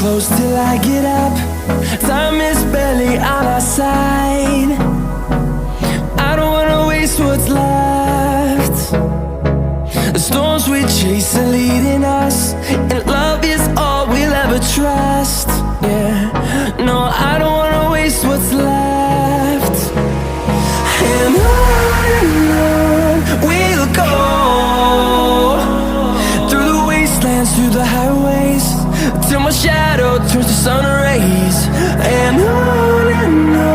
close till I get up. Time is barely on our side. I don't wanna waste what's left. The storms we chase are leading us, and love is all we'll ever trust. Yeah, no, I don't wanna waste what's left. And on we'll go, through the wastelands, through the highways, till my shadow turns to sun rays. And on